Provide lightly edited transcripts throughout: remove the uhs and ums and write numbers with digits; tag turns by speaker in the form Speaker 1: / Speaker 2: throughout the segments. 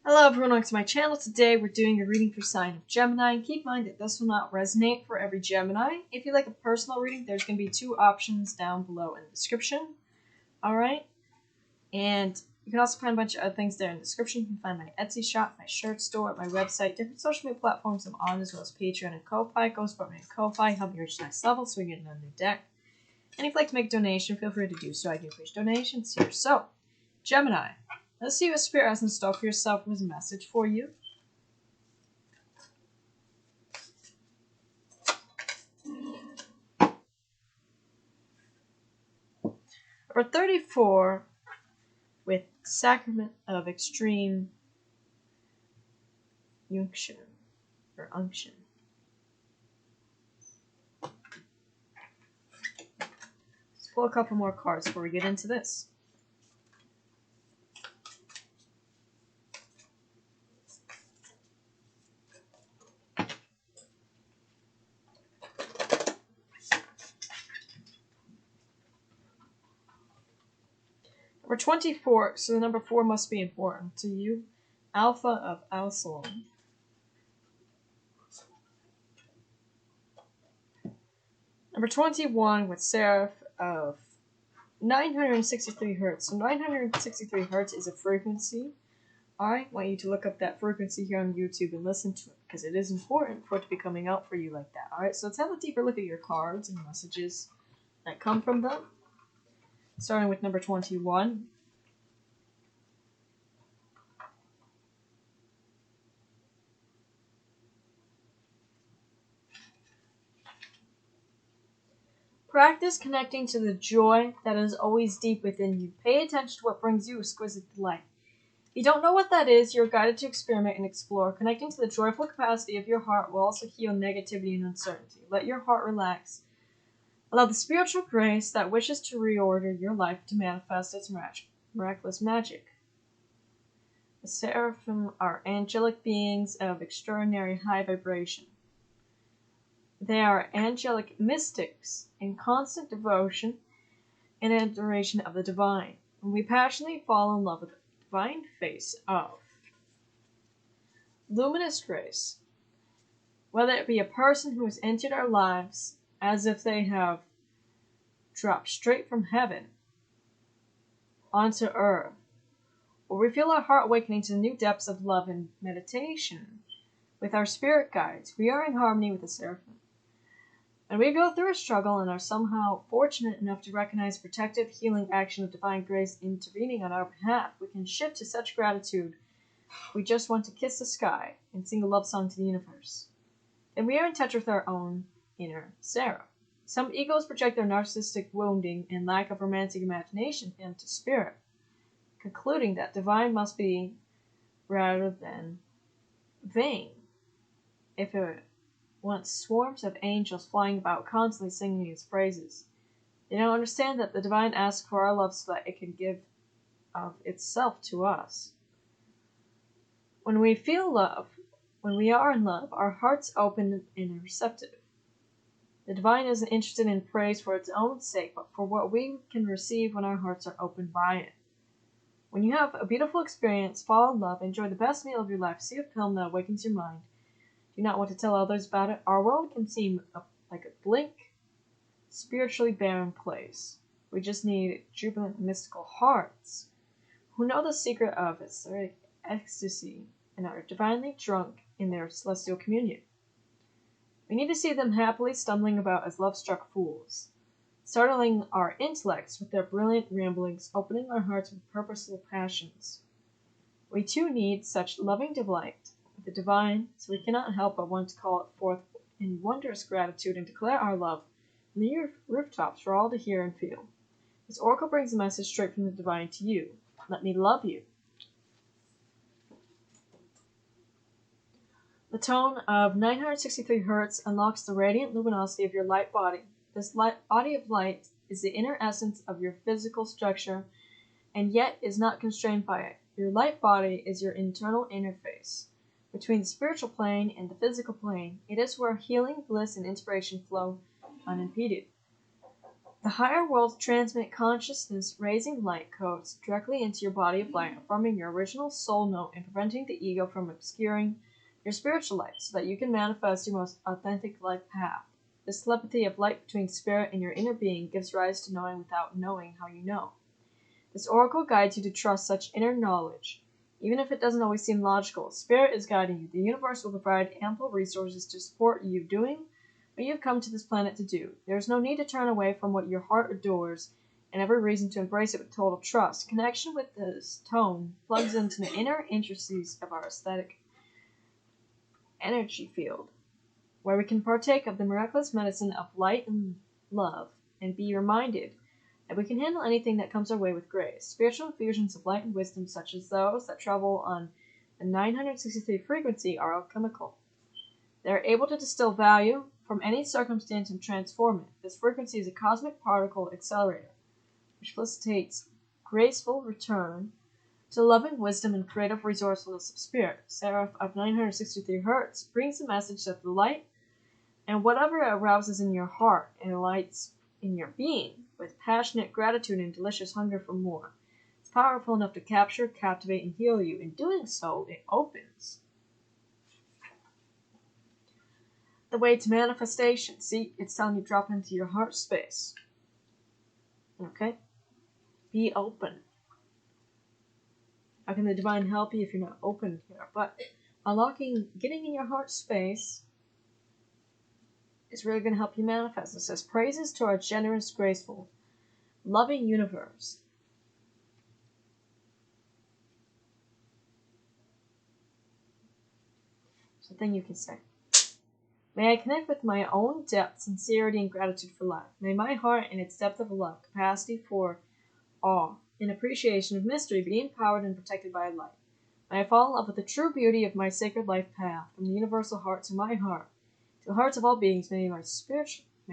Speaker 1: Hello everyone, welcome to my channel. Today we're doing a reading for sign of Gemini. And keep in mind that this will not resonate for every Gemini. If you like a personal reading, there's going to be two options down below in the description. Alright? And you can also find a bunch of other things there in the description. You can find my Etsy shop, my shirt store, my website, different social media platforms I'm on, as well as Patreon and Ko-Fi. Go support me on Ko-Fi, help me reach the next level so we get another new deck. And if you'd like to make a donation, feel free to do so. I do appreciate donations here. So, Gemini. Let's see what Spirit has in store for yourself with a message for you. Number 34 with Sacrament of Extreme Unction. Or Unction. Let's pull a couple more cards before we get into this. Number 24, so the number 4 must be important to you. Alpha of Absalom. Number 21 with Seraph of 963 Hertz. So 963 Hertz is a frequency. I want you to look up that frequency here on YouTube and listen to it, because it is important for it to be coming out for you like that. Alright, so let's have a deeper look at your cards and messages that come from them. Starting with number 21. Practice connecting to the joy that is always deep within you. Pay attention to what brings you exquisite delight. If you don't know what that is, you're guided to experiment and explore. Connecting to the joyful capacity of your heart will also heal negativity and uncertainty. Let your heart relax. Allow the spiritual grace that wishes to reorder your life to manifest its miraculous magic. The seraphim are angelic beings of extraordinary high vibration. They are angelic mystics in constant devotion and adoration of the divine. And we passionately fall in love with the divine face of luminous grace. Whether it be a person who has entered our lives as if they have dropped straight from heaven onto earth, or we feel our heart awakening to the new depths of love and meditation with our spirit guides, we are in harmony with the seraphim. And we go through a struggle and are somehow fortunate enough to recognize protective, healing action of divine grace intervening on our behalf, we can shift to such gratitude we just want to kiss the sky and sing a love song to the universe. And we are in touch with our own inner Sarah. Some egos project their narcissistic wounding and lack of romantic imagination into spirit, concluding that divine must be rather than vain. If it wants swarms of angels flying about constantly singing its praises, they don't understand that the divine asks for our love so that it can give of itself to us. When we feel love, when we are in love, our hearts open and receptive. The divine isn't interested in praise for its own sake, but for what we can receive when our hearts are opened by it. When you have a beautiful experience, fall in love, enjoy the best meal of your life, see a film that awakens your mind, do not want to tell others about it, our world can seem like a bleak, spiritually barren place. We just need jubilant, mystical hearts who know the secret of ecstatic ecstasy and are divinely drunk in their celestial communion. We need to see them happily stumbling about as love-struck fools, startling our intellects with their brilliant ramblings, opening our hearts with purposeful passions. We too need such loving delight the divine, so we cannot help but want to call it forth in wondrous gratitude and declare our love from the rooftops for all to hear and feel. This oracle brings a message straight from the divine to you. Let me love you. The tone of 963 Hertz unlocks the radiant luminosity of your light body. This body of light is the inner essence of your physical structure, and yet is not constrained by it. Your light body is your internal interface between the spiritual plane and the physical plane. It is where healing, bliss, and inspiration flow unimpeded. The higher worlds transmit consciousness-raising light codes directly into your body of light, affirming your original soul note and preventing the ego from obscuring your spiritual light so that you can manifest your most authentic life path. This telepathy of light between spirit and your inner being gives rise to knowing without knowing how you know. This oracle guides you to trust such inner knowledge. Even if it doesn't always seem logical, spirit is guiding you. The universe will provide ample resources to support you doing what you've come to this planet to do. There is no need to turn away from what your heart adores, and every reason to embrace it with total trust. Connection with this tone plugs into the inner intricacies of our aesthetic energy field, where we can partake of the miraculous medicine of light and love, and be reminded that we can handle anything that comes our way with grace. Spiritual infusions of light and wisdom, such as those that travel on the 963 frequency, are alchemical. They are able to distill value from any circumstance and transform it. This frequency is a cosmic particle accelerator, which facilitates graceful return to loving wisdom and creative resourcefulness of spirit. Seraph of 963 Hertz brings the message that the light and whatever it arouses in your heart and lights in your being with passionate gratitude and delicious hunger for more. It's powerful enough to capture, captivate, and heal you. In doing so, it opens the way to manifestation. See, it's telling you drop into your heart space. Okay? Be open. How can the divine help you if you're not open here? But unlocking, getting in your heart space is really going to help you manifest. It says, praises to our generous, graceful, loving universe. Something you can say. May I connect with my own depth, sincerity, and gratitude for life. May my heart, in its depth of love, capacity for awe, and appreciation of mystery, be empowered and protected by light. May I fall in love with the true beauty of my sacred life path, from the universal heart to my heart, to the hearts of all beings. May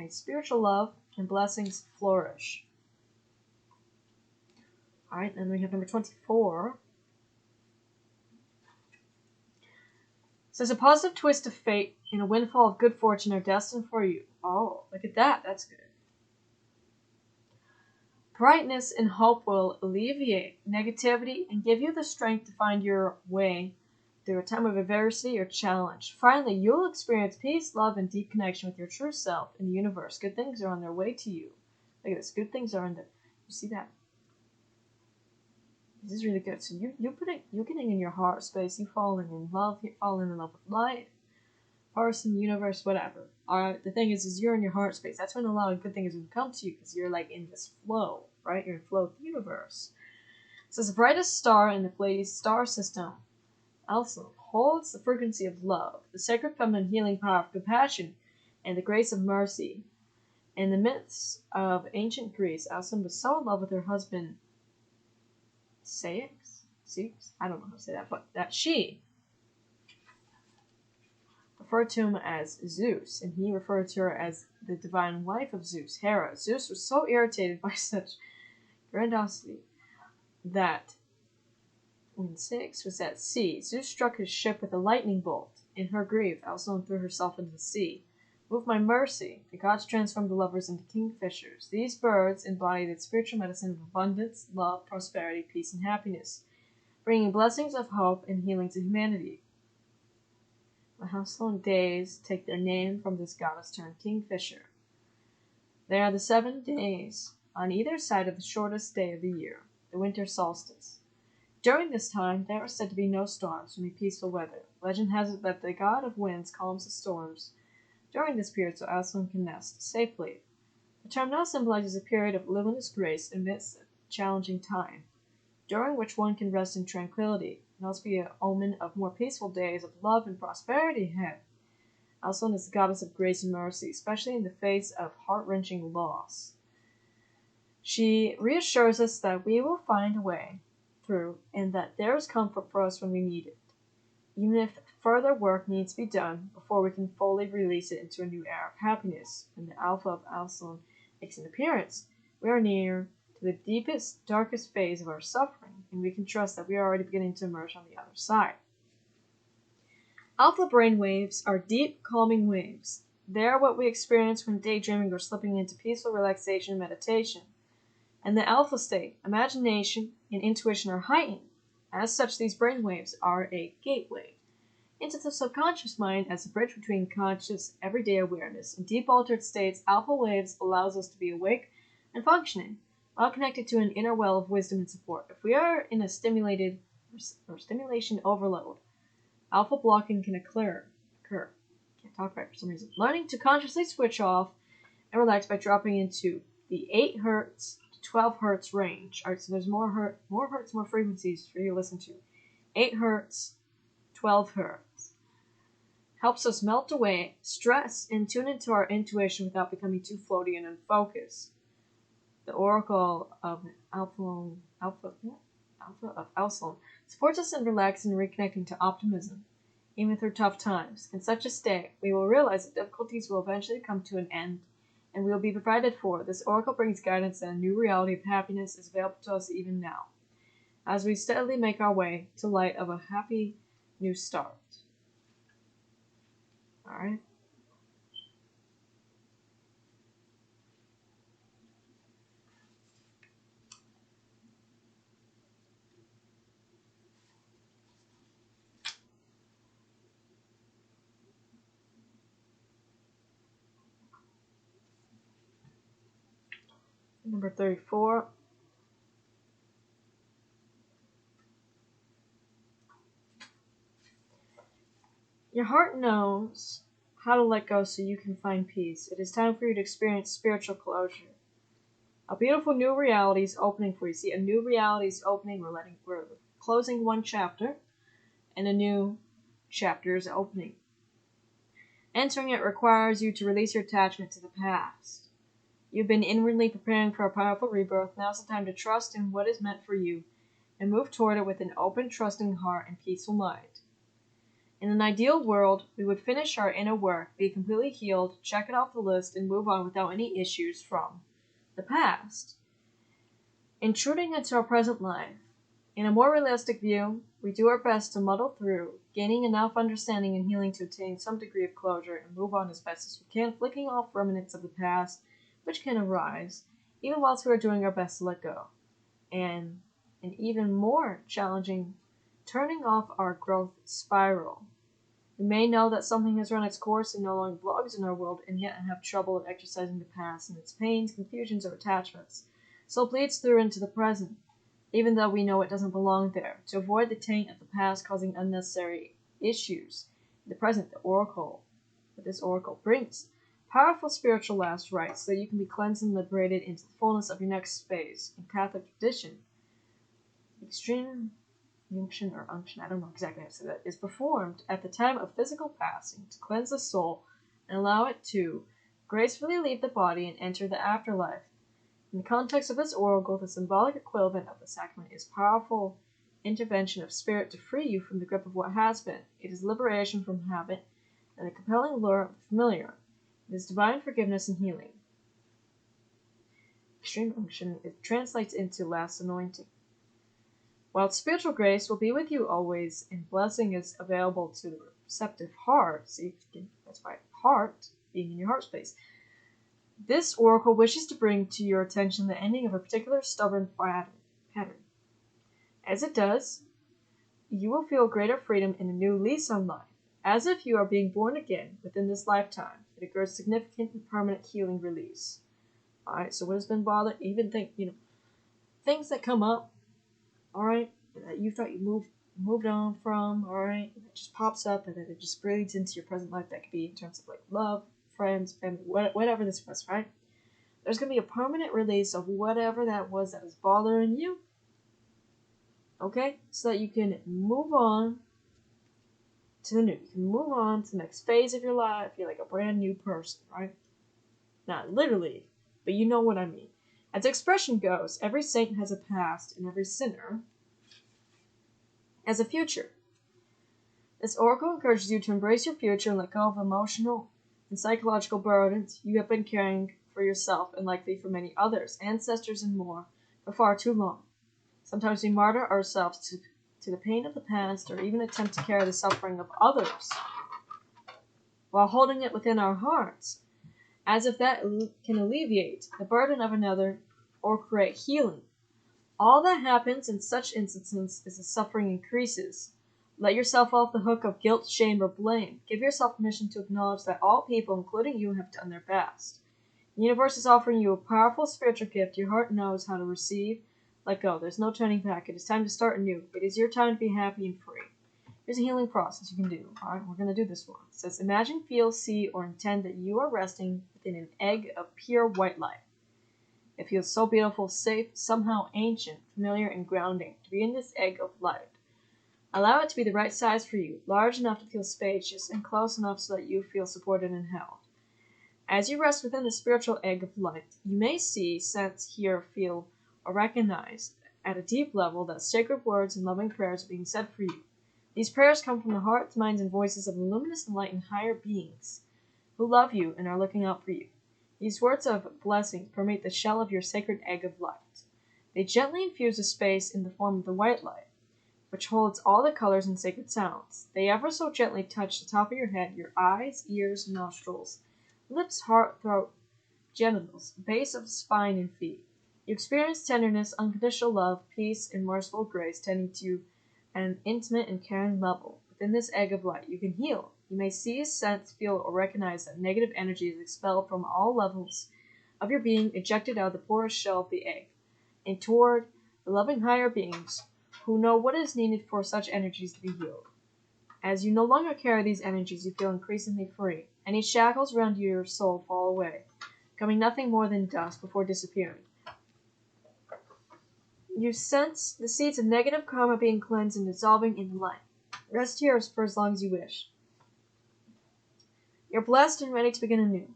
Speaker 1: spiritual love and blessings flourish. Alright, then we have number 24. It says, a positive twist of fate and a windfall of good fortune are destined for you. Oh, look at that. That's good. Brightness and hope will alleviate negativity and give you the strength to find your way through a time of adversity or challenge. Finally, you'll experience peace, love, and deep connection with your true self in the universe. Good things are on their way to you. Look at this. Good things are in there. You see that? This is really good. So you're getting in your heart space. You falling in love. You're falling in love with life, person, universe, whatever. The thing is you're in your heart space. That's when a lot of good things will come to you, because you're like in this flow, right? You're in flow with the universe. It says the brightest star in the Pleiades star system also holds the frequency of love, the sacred feminine healing power of compassion, and the grace of mercy. In the myths of ancient Greece, Alcyon was so in love with her husband Ceyx? I don't know how to say that, but that she referred to him as Zeus, and he referred to her as the divine wife of Zeus, Hera. Zeus was so irritated by such grandiosity that when Ceyx was at sea, Zeus struck his ship with a lightning bolt. In her grief, Alcyon threw herself into the sea. Move by mercy, the gods transformed the lovers into kingfishers. These birds embody the spiritual medicine of abundance, love, prosperity, peace, and happiness, bringing blessings of hope and healing to humanity. The household days take their name from this goddess turned kingfisher. They are the 7 days on either side of the shortest day of the year, the winter solstice. During this time, there are said to be no storms, only peaceful weather. Legend has it that the god of winds calms the storms during this period so Alcyon can nest safely. The term now symbolizes a period of luminous grace amidst a challenging time, during which one can rest in tranquility. It can also be an omen of more peaceful days of love and prosperity ahead. Alcyon is the goddess of grace and mercy, especially in the face of heart-wrenching loss. She reassures us that we will find a way through, and that there is comfort for us when we need it, even if further work needs to be done before we can fully release it into a new era of happiness. When the Alpha of Alcyon makes an appearance, we are near to the deepest, darkest phase of our suffering, and we can trust that we are already beginning to emerge on the other side. Alpha brain waves are deep, calming waves They are what we experience when daydreaming or slipping into peaceful relaxation and meditation. In the alpha state, imagination and intuition are heightened. As such, these brainwaves are a gateway into the subconscious mind as a bridge between conscious, everyday awareness. In deep altered states, alpha waves allows us to be awake and functioning, while connected to an inner well of wisdom and support. If we are in a stimulation overload, alpha blocking can occur. Can't talk right for some reason. Learning to consciously switch off and relax by dropping into the 8 hertz to 12 hertz range. All right, so there's more hertz, more frequencies for you to listen to. 8 hertz, 12 hertz. Helps us melt away stress and tune into our intuition without becoming too floaty and unfocused. The Oracle of Alpha of Alcyon supports us in relaxing and reconnecting to optimism, even through tough times. In such a state, we will realize that difficulties will eventually come to an end, and we will be provided for. This oracle brings guidance that a new reality of happiness is available to us even now, as we steadily make our way to light of a happy new start. All right. Number 34. Your heart knows how to let go so you can find peace. It is time for you to experience spiritual closure. A beautiful new reality is opening for you. See, a new reality is opening. We're closing one chapter, and a new chapter is opening. Entering it requires you to release your attachment to the past. You've been inwardly preparing for a powerful rebirth. Now's the time to trust in what is meant for you and move toward it with an open, trusting heart and peaceful mind. In an ideal world, we would finish our inner work, be completely healed, check it off the list, and move on without any issues from the past. Intruding into our present life. In a more realistic view, we do our best to muddle through, gaining enough understanding and healing to attain some degree of closure and move on as best as we can, flicking off remnants of the past which can arise, even whilst we are doing our best to let go. And an even more challenging, turning off our growth spiral. We may know that something has run its course and no longer belongs in our world, and yet have trouble exercising the past and its pains, confusions, or attachments. So it bleeds through into the present, even though we know it doesn't belong there. To avoid the taint of the past causing unnecessary issues in the present, this oracle brings powerful spiritual last rites so that you can be cleansed and liberated into the fullness of your next phase. In Catholic tradition, extreme unction, I don't know exactly how to say that, is performed at the time of physical passing to cleanse the soul and allow it to gracefully leave the body and enter the afterlife. In the context of this oracle, the symbolic equivalent of the sacrament is powerful intervention of spirit to free you from the grip of what has been. It is liberation from habit and the compelling lure of the familiar. It is divine forgiveness and healing. Extreme unction, it translates into last anointing. While spiritual grace will be with you always, and blessing is available to the receptive heart, see, that's right, heart, being in your heart space. This oracle wishes to bring to your attention the ending of a particular stubborn pattern. As it does, you will feel greater freedom and a new lease on life, as if you are being born again within this lifetime. It occurs significant and permanent healing release. Alright, so what has been bothered, even things that come up, alright, that you thought you moved on from, alright, it just pops up and then it just breathes into your present life. That could be in terms of like love, friends, family, whatever this was, right? There's going to be a permanent release of whatever that was bothering you, okay? So that you can move on to the new. You can move on to the next phase of your life. You're like a brand new person, right? Not literally, but you know what I mean. As the expression goes, every saint has a past and every sinner has a future. This oracle encourages you to embrace your future and let go of emotional and psychological burdens you have been carrying for yourself and likely for many others, ancestors and more, for far too long. Sometimes we martyr ourselves to the pain of the past or even attempt to carry the suffering of others. while holding it within our hearts, as if that can alleviate the burden of another or create healing. All that happens in such instances is the suffering increases. Let yourself off the hook of guilt, shame, or blame. Give yourself permission to acknowledge that all people, including you, have done their best. The universe is offering you a powerful spiritual gift your heart knows how to receive. Let go. There's no turning back. It is time to start anew. It is your time to be happy and free. Here's a healing process you can do. Alright, we're going to do this one. It says, imagine, feel, see, or intend that you are resting within an egg of pure white light. It feels so beautiful, safe, somehow ancient, familiar, and grounding to be in this egg of light. Allow it to be the right size for you, large enough to feel spacious, and close enough so that you feel supported and held. As you rest within the spiritual egg of light, you may see, sense, hear, feel, or recognize at a deep level that sacred words and loving prayers are being said for you. These prayers come from the hearts, minds, and voices of the luminous, enlightened higher beings who love you and are looking out for you. These words of blessings permeate the shell of your sacred egg of light. They gently infuse a space in the form of the white light, which holds all the colors and sacred sounds. They ever so gently touch the top of your head, your eyes, ears, nostrils, lips, heart, throat, genitals, base of spine, and feet. You experience tenderness, unconditional love, peace, and merciful grace tending to you at an intimate and caring level. Within this egg of light, you can heal. You may see, sense, feel, or recognize that negative energy is expelled from all levels of your being, ejected out of the porous shell of the egg, and toward the loving higher beings who know what is needed for such energies to be healed. As you no longer carry these energies, you feel increasingly free. Any shackles around your soul fall away, becoming nothing more than dust before disappearing. You sense the seeds of negative karma being cleansed and dissolving in the light. Rest here for as long as you wish. You're blessed and ready to begin anew.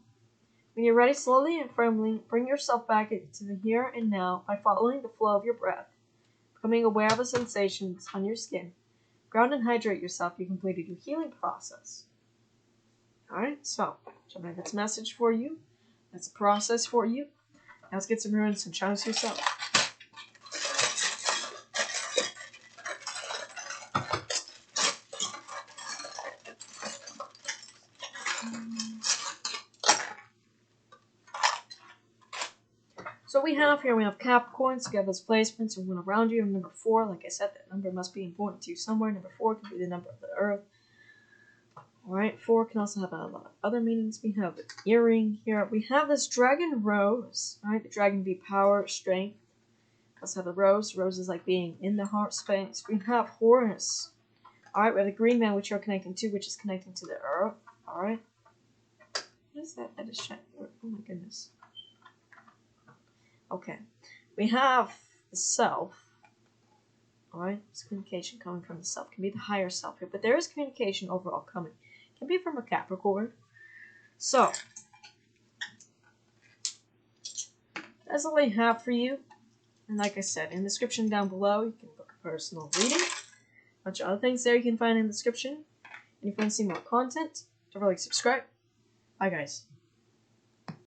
Speaker 1: When you're ready, slowly and firmly bring yourself back into the here and now by following the flow of your breath, becoming aware of the sensations on your skin. Ground and hydrate yourself. You completed your healing process. Alright, so that's a message for you. That's a process for you. Now let's get some runes and channels yourself. So we have Capricorns, together as placements, and one around you, number 4. Like I said, that number must be important to you somewhere. Number 4 could be the number of the earth. Alright, 4 can also have a lot of other meanings. We have an earring here. We have this dragon rose. Alright, the dragon can be power, strength. We also have the rose. Rose is like being in the heart space. We have Horus. Alright, we have the green man, which you're connecting to, which is connecting to the earth. Alright. What is that? That is shiny. Oh my goodness. Okay, we have the self. Alright, it's communication coming from the self. It can be the higher self here, but there is communication overall coming. It can be from a Capricorn. So, that's all I have for you. And like I said, in the description down below, you can book a personal reading. A bunch of other things there you can find in the description. And if you want to see more content, don't forget to subscribe. Bye guys.